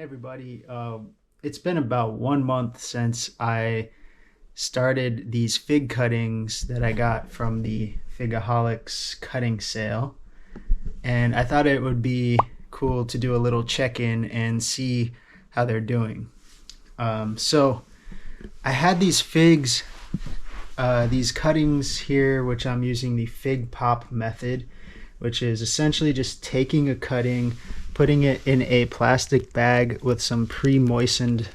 Hey everybody, it's been about 1 month since I started these fig cuttings that I got from the Figaholics cutting sale, and I thought it would be cool to do a little check-in and see how they're doing. So I had these figs, these cuttings here, which I'm using the FigPop method, which is essentially just taking a cutting, putting it in a plastic bag with some pre-moistened,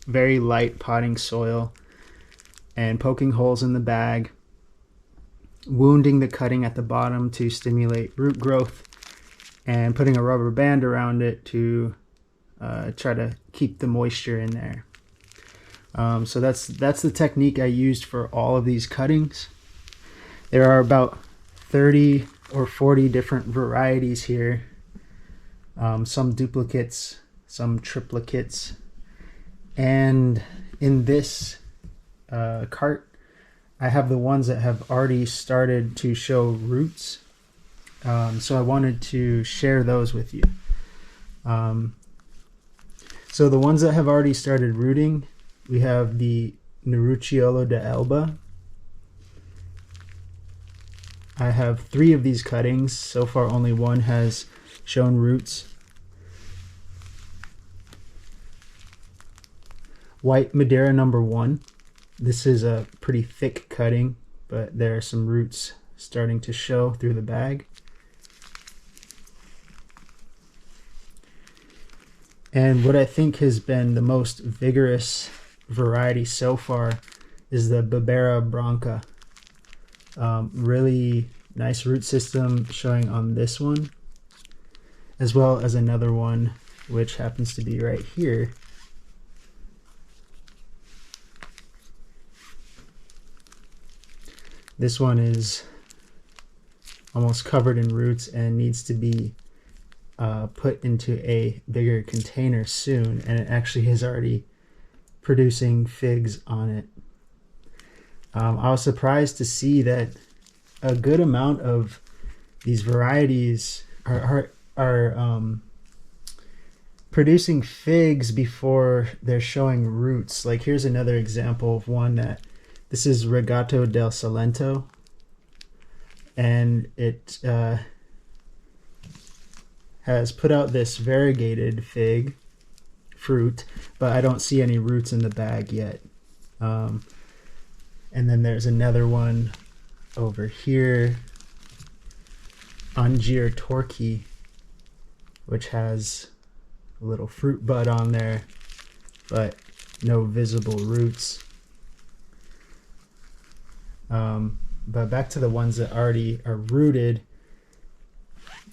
very light potting soil, and poking holes in the bag, wounding the cutting at the bottom to stimulate root growth, and putting a rubber band around it to try to keep the moisture in there. So that's the technique I used for all of these cuttings. There are about 30 or 40 different varieties here. Some duplicates, some triplicates, and in this cart I have the ones that have already started to show roots, so I wanted to share those with you. So the ones that have already started rooting, we have the Nerucciolo de Elba. I have 3 of these cuttings. So far only one has shown roots. White Madeira number 1. This is a pretty thick cutting, but there are some roots starting to show through the bag. And what I think has been the most vigorous variety so far is the Bibera Branca. Really nice root system showing on this one, as well as another one which happens to be right here. This one is almost covered in roots and needs to be put into a bigger container soon, and it actually is already producing figs on it. I was surprised to see that a good amount of these varieties are producing figs before they're showing roots. Like here's another example of one that, this is Regato del Salento, and it has put out this variegated fig fruit, but I don't see any roots in the bag yet. And then there's another one over here, Angier Torquay, which has a little fruit bud on there, but no visible roots. But back to the ones that already are rooted,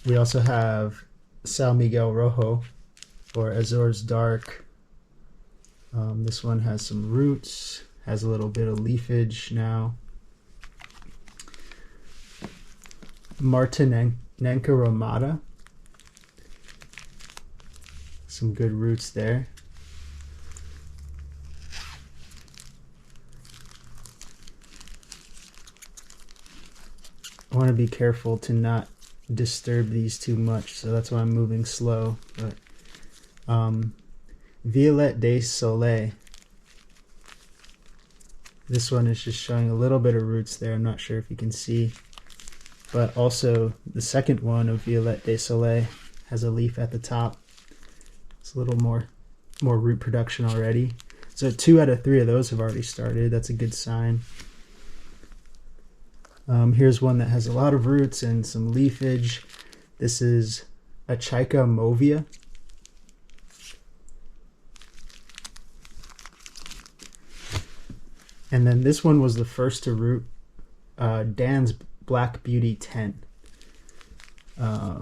we also have San Miguel Rojo, or Azores Dark. This one has some roots, has a little bit of leafage now. Martinenca Romata, some good roots there. I want to be careful to not disturb these too much, so that's why I'm moving slow. But Violette de Soleil, this one is just showing a little bit of roots there. I'm not sure if you can see, but also the second one of Violette de Soleil has a leaf at the top. It's a little more root production already. So 2 out of 3 of those have already started. That's a good sign. Here's one that has a lot of roots and some leafage. This is Achaika movia. And then this one was the first to root, Dan's Black Beauty 10. Yeah,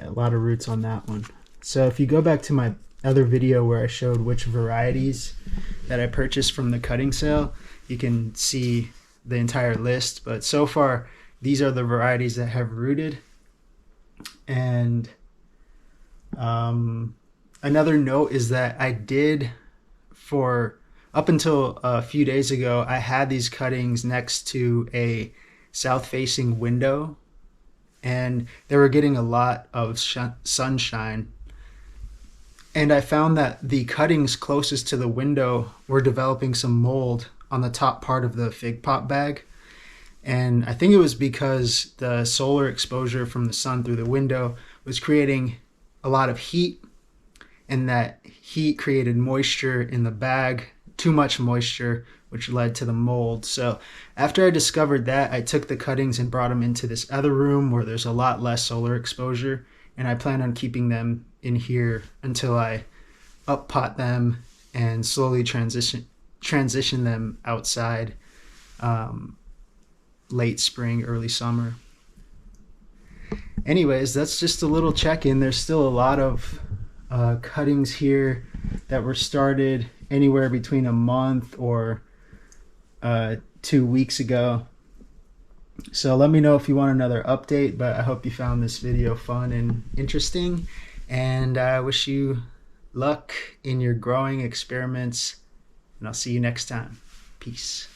a lot of roots on that one. So if you go back to my other video where I showed which varieties that I purchased from the cutting sale, you can see the entire list. But so far, these are the varieties that have rooted. And another note is that I did, for up until a few days ago, I had these cuttings next to a south-facing window, and they were getting a lot of sunshine. And I found that the cuttings closest to the window were developing some mold on the top part of the FigPop bag. And I think it was because the solar exposure from the sun through the window was creating a lot of heat, and that heat created moisture in the bag, too much moisture, which led to the mold. So after I discovered that, I took the cuttings and brought them into this other room where there's a lot less solar exposure, and I plan on keeping them in here until I up pot them and slowly transition them outside late spring, early summer. Anyways, that's just a little check-in. There's still a lot of cuttings here that were started anywhere between a month or 2 weeks ago. So let me know if you want another update, but I hope you found this video fun and interesting, and I wish you luck in your growing experiments, and I'll see you next time. Peace.